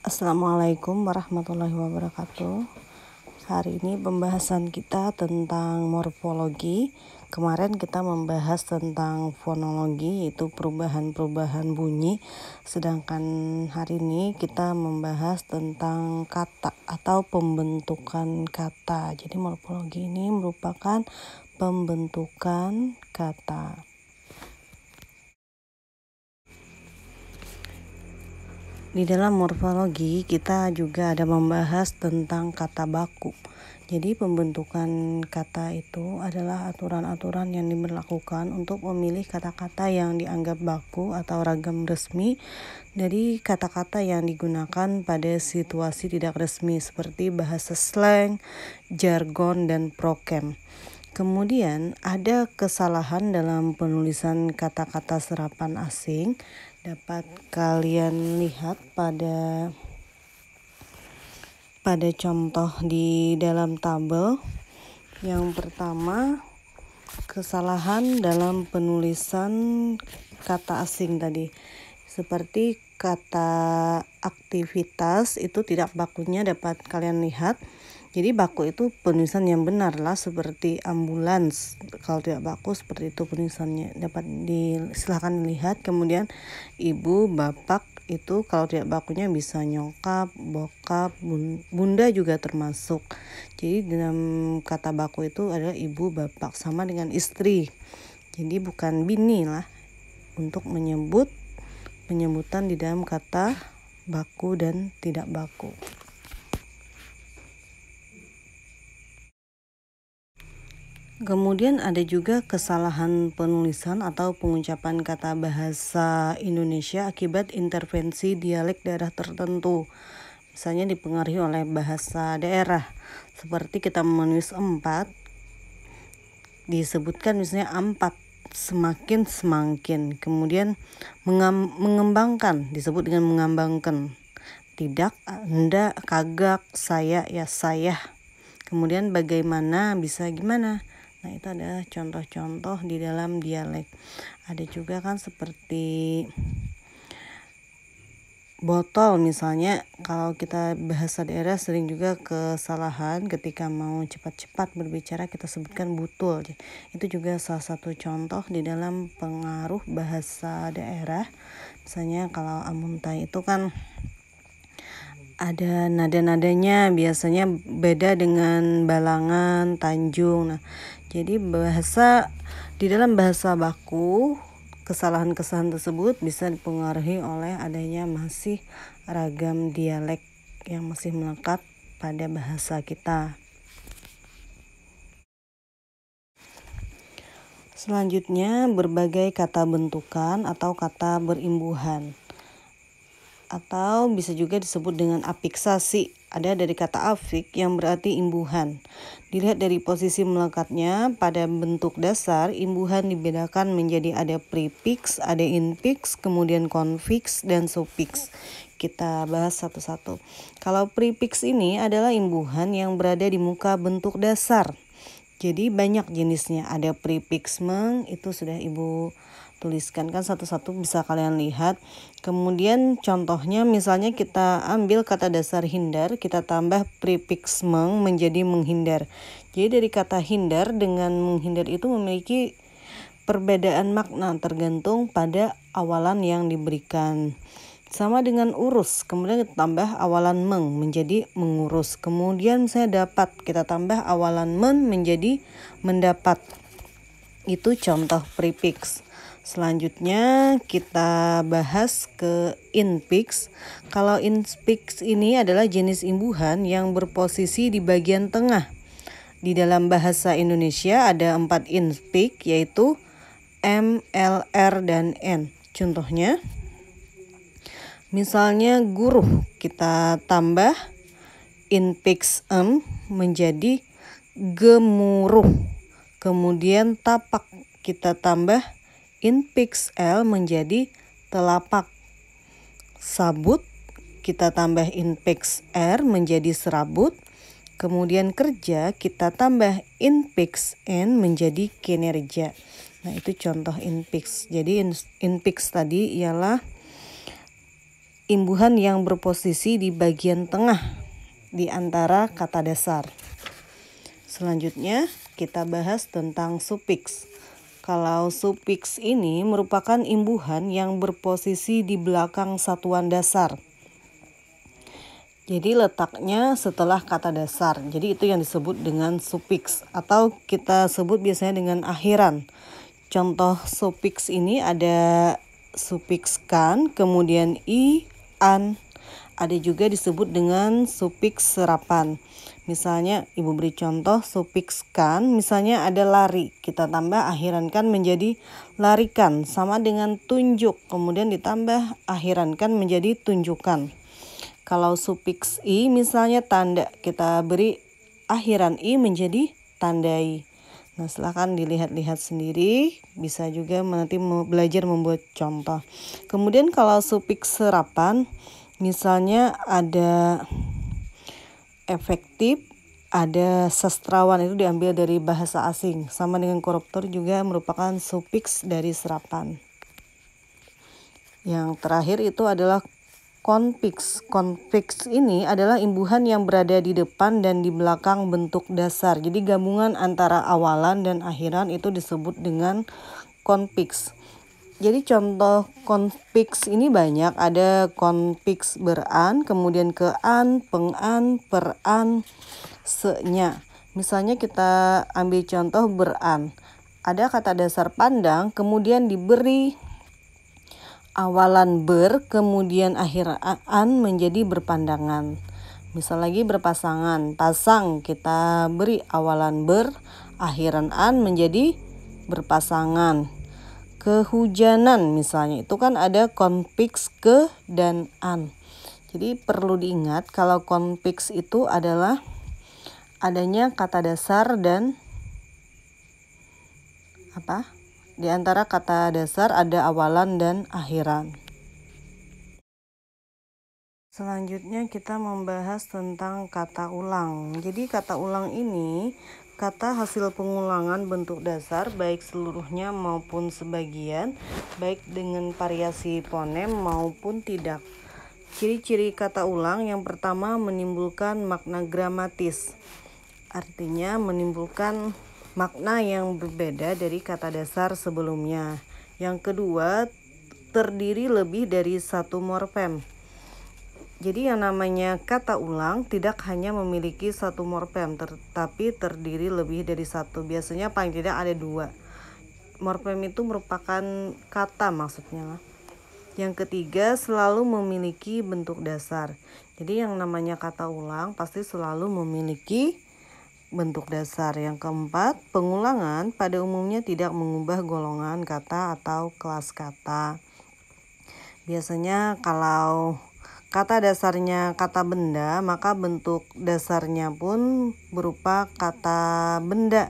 Assalamualaikum warahmatullahi wabarakatuh. Hari ini pembahasan kita tentang morfologi. Kemarin kita membahas tentang fonologi, yaitu perubahan-perubahan bunyi. Sedangkan hari ini kita membahas tentang kata atau pembentukan kata. Jadi morfologi ini merupakan pembentukan kata. Di dalam morfologi kita juga ada membahas tentang kata baku. Jadi pembentukan kata itu adalah aturan-aturan yang diberlakukan untuk memilih kata-kata yang dianggap baku atau ragam resmi dari kata-kata yang digunakan pada situasi tidak resmi seperti bahasa slang, jargon, dan prokem. Kemudian ada kesalahan dalam penulisan kata-kata serapan asing. Dapat kalian lihat pada contoh di dalam tabel. Yang pertama, kesalahan dalam penulisan kata asing tadi. Seperti kata aktivitas itu tidak bakunya dapat kalian lihat. Jadi baku itu penulisan yang benar lah, seperti ambulans. Kalau tidak baku seperti itu penulisannya, dapat silahkan dilihat. Kemudian ibu, bapak itu kalau tidak bakunya bisa nyokap, bokap, bunda juga termasuk. Jadi dalam kata baku itu adalah ibu, bapak, sama dengan istri. Jadi bukan bini lah untuk penyebutan di dalam kata baku dan tidak baku. Kemudian ada juga kesalahan penulisan atau pengucapan kata bahasa Indonesia akibat intervensi dialek daerah tertentu. Misalnya dipengaruhi oleh bahasa daerah. Seperti kita menulis 4, disebutkan misalnya 4, semakin semangkin. Kemudian mengembangkan disebut dengan mengambangkan. Tidak, hendak, kagak, saya, ya saya. Kemudian bagaimana, bisa gimana. Nah, itu adalah contoh-contoh di dalam dialek. Ada juga kan seperti botol misalnya, kalau kita bahasa daerah sering juga kesalahan ketika mau cepat-cepat berbicara kita sebutkan butul. Itu juga salah satu contoh di dalam pengaruh bahasa daerah. Misalnya kalau amuntai itu kan ada nada-nadanya biasanya beda dengan Balangan, Tanjung. Nah, jadi di dalam bahasa baku, kesalahan-kesalahan tersebut bisa dipengaruhi oleh adanya masih ragam dialek yang masih melekat pada bahasa kita. Selanjutnya, berbagai kata bentukan atau kata berimbuhan, atau bisa juga disebut dengan afiksasi. Ada dari kata afik yang berarti imbuhan. Dilihat dari posisi melekatnya pada bentuk dasar, imbuhan dibedakan menjadi ada prefiks, ada infiks, kemudian konfiks, dan sufiks. Kita bahas satu-satu. Kalau prefiks ini adalah imbuhan yang berada di muka bentuk dasar. Jadi banyak jenisnya. Ada prefiks meng, itu sudah ibu tuliskan kan satu-satu, bisa kalian lihat. Kemudian contohnya misalnya kita ambil kata dasar hindar, kita tambah prefiks meng menjadi menghindar. Jadi dari kata hindar dengan menghindar itu memiliki perbedaan makna tergantung pada awalan yang diberikan. Sama dengan urus, kemudian kita tambah awalan meng menjadi mengurus. Kemudian saya dapat, kita tambah awalan men menjadi mendapat. Itu contoh prefiks. Selanjutnya kita bahas ke infiks. Kalau infiks ini adalah jenis imbuhan yang berposisi di bagian tengah. Di dalam bahasa Indonesia ada 4 infiks, yaitu M, L, R, dan N. Contohnya, misalnya guru, kita tambah infiks M menjadi gemuruh. Kemudian tapak, kita tambah infiks L menjadi telapak. Sabut, kita tambah infiks R menjadi serabut. Kemudian kerja, kita tambah infiks N menjadi kinerja. Nah, itu contoh infiks. Jadi infiks tadi ialah imbuhan yang berposisi di bagian tengah di antara kata dasar. Selanjutnya kita bahas tentang sufiks. Kalau sufiks ini merupakan imbuhan yang berposisi di belakang satuan dasar. Jadi letaknya setelah kata dasar. Jadi itu yang disebut dengan sufiks atau kita sebut biasanya dengan akhiran. Contoh sufiks ini ada sufiks kan, kemudian i, an. Ada juga disebut dengan sufiks serapan. Misalnya ibu beri contoh sufiks kan, misalnya ada lari, kita tambah akhiran kan menjadi larikan, sama dengan tunjuk, kemudian ditambah akhiran kan menjadi tunjukkan. Kalau sufiks i misalnya tanda, kita beri akhiran i menjadi tandai. Nah, silahkan dilihat-lihat sendiri, bisa juga nanti belajar membuat contoh. Kemudian kalau sufiks serapan, misalnya ada efektif, ada sastrawan, itu diambil dari bahasa asing. Sama dengan koruptor juga merupakan sufiks dari serapan. Yang terakhir itu adalah konfiks. Konfiks ini adalah imbuhan yang berada di depan dan di belakang bentuk dasar. Jadi gabungan antara awalan dan akhiran itu disebut dengan konfiks. Jadi contoh konfiks ini banyak. Ada konfiks beran, kemudian kean, pengan, peran, se-nya. Misalnya kita ambil contoh beran. Ada kata dasar pandang, kemudian diberi awalan ber, kemudian akhiran menjadi berpandangan. Misal lagi berpasangan, pasang, kita beri awalan ber, akhiran an menjadi berpasangan. Kehujanan misalnya, itu kan ada konfiks ke dan an. Jadi perlu diingat kalau konfiks itu adalah adanya kata dasar dan di antara kata dasar ada awalan dan akhiran. Selanjutnya kita membahas tentang kata ulang. Jadi kata ulang ini kata hasil pengulangan bentuk dasar baik seluruhnya maupun sebagian, baik dengan variasi fonem maupun tidak. Ciri-ciri kata ulang yang pertama menimbulkan makna gramatis. Artinya menimbulkan makna yang berbeda dari kata dasar sebelumnya. Yang kedua, terdiri lebih dari satu morfem. Jadi yang namanya kata ulang tidak hanya memiliki satu morfem, tetapi terdiri lebih dari satu. Biasanya paling tidak ada dua. Morfem itu merupakan kata maksudnya. Yang ketiga, selalu memiliki bentuk dasar. Jadi yang namanya kata ulang pasti selalu memiliki bentuk dasar. Yang keempat, pengulangan pada umumnya tidak mengubah golongan kata atau kelas kata. Biasanya kalau kata dasarnya kata benda, maka bentuk dasarnya pun berupa kata benda.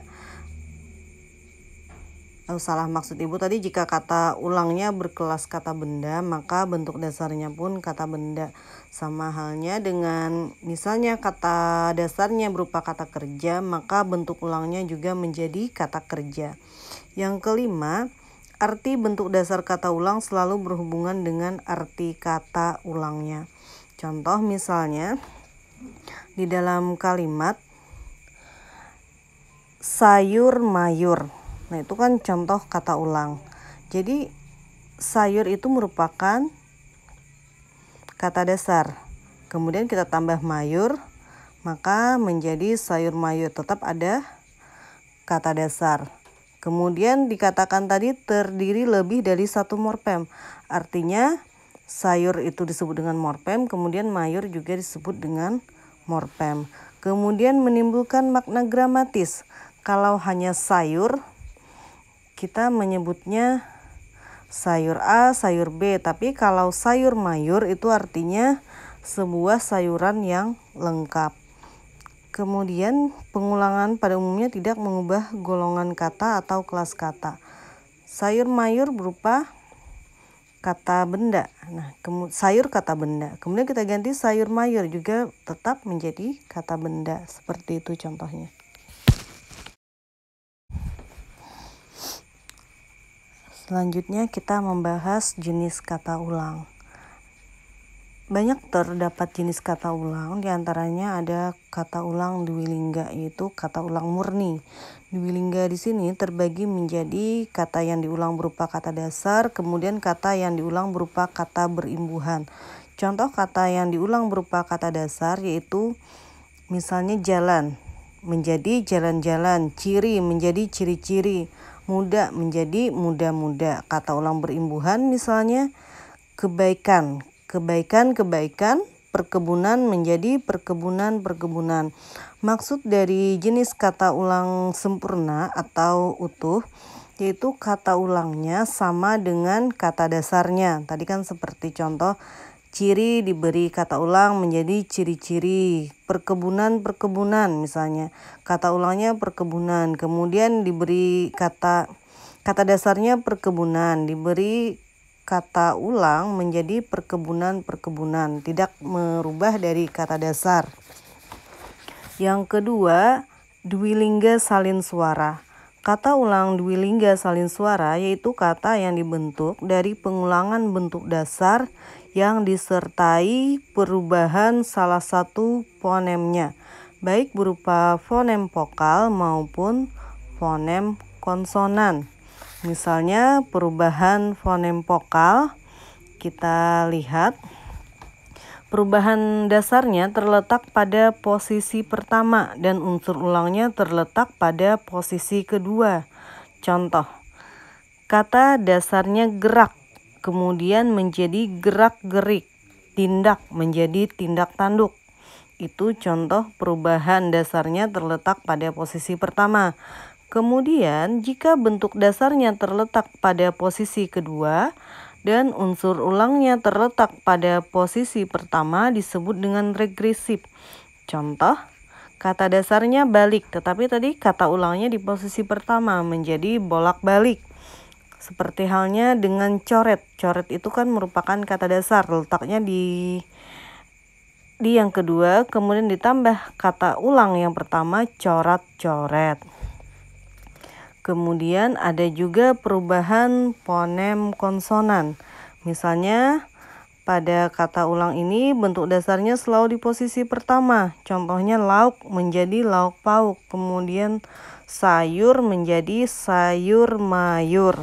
Salah maksud ibu tadi, jika kata ulangnya berkelas kata benda, maka bentuk dasarnya pun kata benda. Sama halnya dengan misalnya kata dasarnya berupa kata kerja, maka bentuk ulangnya juga menjadi kata kerja. Yang kelima, arti bentuk dasar kata ulang selalu berhubungan dengan arti kata ulangnya. Contoh misalnya di dalam kalimat sayur mayur. Nah, itu kan contoh kata ulang. Jadi sayur itu merupakan kata dasar. Kemudian kita tambah mayur, maka menjadi sayur mayur, tetap ada kata dasar. Kemudian dikatakan tadi terdiri lebih dari satu morfem. Artinya sayur itu disebut dengan morfem, kemudian mayur juga disebut dengan morfem. Kemudian menimbulkan makna gramatis. Kalau hanya sayur, kita menyebutnya sayur A, sayur B. Tapi kalau sayur mayur itu artinya sebuah sayuran yang lengkap. Kemudian pengulangan pada umumnya tidak mengubah golongan kata atau kelas kata. Sayur mayur berupa kata benda. Nah, sayur kata benda. Kemudian kita ganti sayur mayur juga tetap menjadi kata benda. Seperti itu contohnya. Selanjutnya kita membahas jenis kata ulang. Banyak terdapat jenis kata ulang, diantaranya ada kata ulang dwilingga, yaitu kata ulang murni. Dwilingga di sini terbagi menjadi kata yang diulang berupa kata dasar, kemudian kata yang diulang berupa kata berimbuhan. Contoh kata yang diulang berupa kata dasar yaitu misalnya jalan menjadi jalan-jalan, ciri menjadi ciri-ciri, muda menjadi muda-muda. Kata ulang berimbuhan misalnya kebaikan, kebaikan, perkebunan menjadi perkebunan. Maksud dari jenis kata ulang sempurna atau utuh yaitu kata ulangnya sama dengan kata dasarnya. Tadi kan seperti contoh ciri diberi kata ulang menjadi ciri-ciri, perkebunan misalnya. Kata ulangnya perkebunan, kemudian diberi kata dasarnya perkebunan, diberi kata ulang menjadi perkebunan, tidak merubah dari kata dasar. Yang kedua, dwilingga salin suara. Kata ulang dwilingga salin suara yaitu kata yang dibentuk dari pengulangan bentuk dasar yang disertai perubahan salah satu fonemnya, baik berupa fonem vokal maupun fonem konsonan. Misalnya perubahan fonem vokal, kita lihat perubahan dasarnya terletak pada posisi pertama dan unsur ulangnya terletak pada posisi kedua. Contoh, kata dasarnya gerak, kemudian menjadi gerak-gerik, tindak menjadi tindak tanduk. Itu contoh perubahan dasarnya terletak pada posisi pertama. Kemudian jika bentuk dasarnya terletak pada posisi kedua dan unsur ulangnya terletak pada posisi pertama disebut dengan regresif. Contoh, kata dasarnya balik, tetapi tadi kata ulangnya di posisi pertama menjadi bolak-balik. Seperti halnya dengan coret. Coret itu kan merupakan kata dasar, letaknya di yang kedua, kemudian ditambah kata ulang yang pertama, coret-coret. Kemudian ada juga perubahan fonem konsonan. Misalnya pada kata ulang ini bentuk dasarnya selalu di posisi pertama. Contohnya lauk menjadi lauk pauk, kemudian sayur menjadi sayur mayur.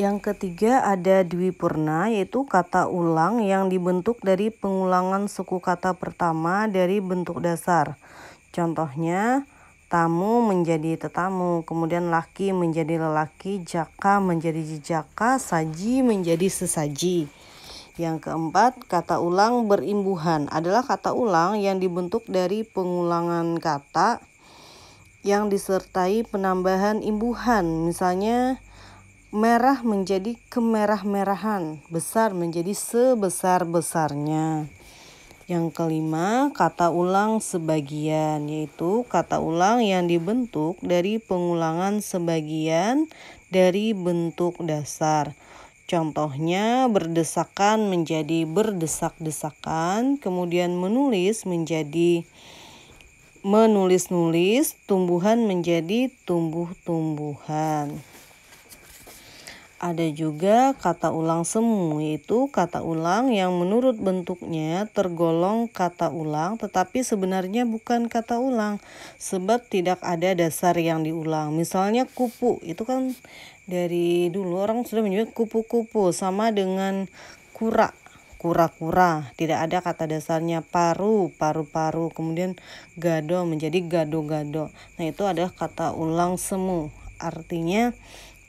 Yang ketiga ada dwipurna, yaitu kata ulang yang dibentuk dari pengulangan suku kata pertama dari bentuk dasar. Contohnya tamu menjadi tetamu, kemudian laki menjadi lelaki, jaka menjadi jejaka, saji menjadi sesaji. Yang keempat, kata ulang berimbuhan adalah kata ulang yang dibentuk dari pengulangan kata yang disertai penambahan imbuhan. Misalnya merah menjadi kemerah-merahan, besar menjadi sebesar-besarnya. Yang kelima, kata ulang sebagian, yaitu kata ulang yang dibentuk dari pengulangan sebagian dari bentuk dasar. Contohnya berdesakan menjadi berdesak-desakan, kemudian menulis menjadi menulis-nulis, tumbuhan menjadi tumbuh-tumbuhan. Ada juga kata ulang semu, yaitu kata ulang yang menurut bentuknya tergolong kata ulang tetapi sebenarnya bukan kata ulang sebab tidak ada dasar yang diulang. Misalnya kupu, itu kan dari dulu orang sudah menyebut kupu-kupu, sama dengan kura, kura-kura, tidak ada kata dasarnya. Paru, paru-paru, kemudian gado menjadi gado-gado. Nah, itu adalah kata ulang semu, artinya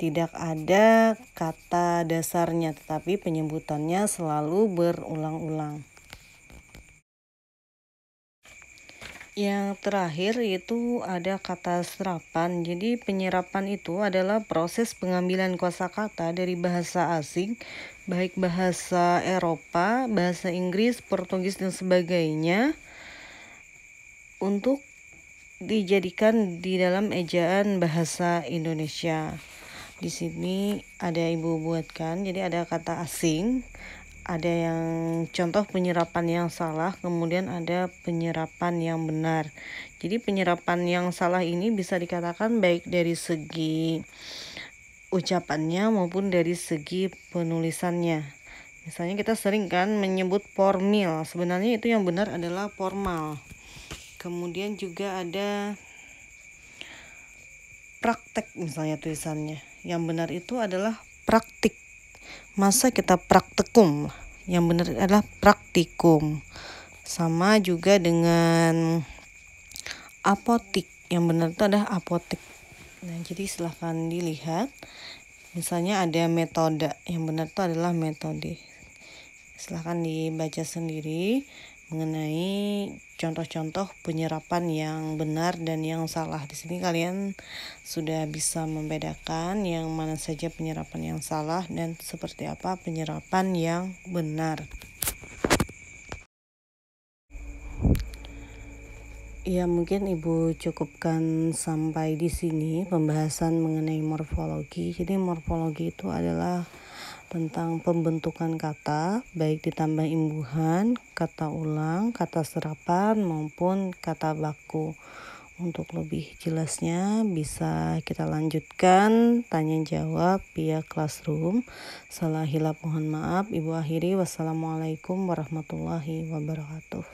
tidak ada kata dasarnya, tetapi penyebutannya selalu berulang-ulang. Yang terakhir itu ada kata serapan. Jadi penyerapan itu adalah proses pengambilan kosakata dari bahasa asing, baik bahasa Eropa, bahasa Inggris, Portugis, dan sebagainya, untuk dijadikan di dalam ejaan bahasa Indonesia. Di sini ada ibu buatkan, jadi ada kata asing, ada yang contoh penyerapan yang salah, kemudian ada penyerapan yang benar. Jadi penyerapan yang salah ini bisa dikatakan baik dari segi ucapannya maupun dari segi penulisannya. Misalnya kita sering kan menyebut formil, sebenarnya itu yang benar adalah formal. Kemudian juga ada praktek, misalnya tulisannya. Yang benar itu adalah praktik. Masa kita praktikum? Yang benar adalah praktikum. Sama juga dengan apotik. Yang benar itu adalah apotik. Nah, jadi silahkan dilihat. Misalnya ada metode. Yang benar itu adalah metode. Silahkan dibaca sendiri mengenai contoh-contoh penyerapan yang benar dan yang salah. Di sini kalian sudah bisa membedakan yang mana saja penyerapan yang salah dan seperti apa penyerapan yang benar. Ya, mungkin Ibu cukupkan sampai di sini pembahasan mengenai morfologi. Jadi morfologi itu adalah tentang pembentukan kata, baik ditambah imbuhan, kata ulang, kata serapan, maupun kata baku. Untuk lebih jelasnya bisa kita lanjutkan tanya jawab via Classroom. Salah hilap mohon maaf. Ibu akhiri, wassalamualaikum warahmatullahi wabarakatuh.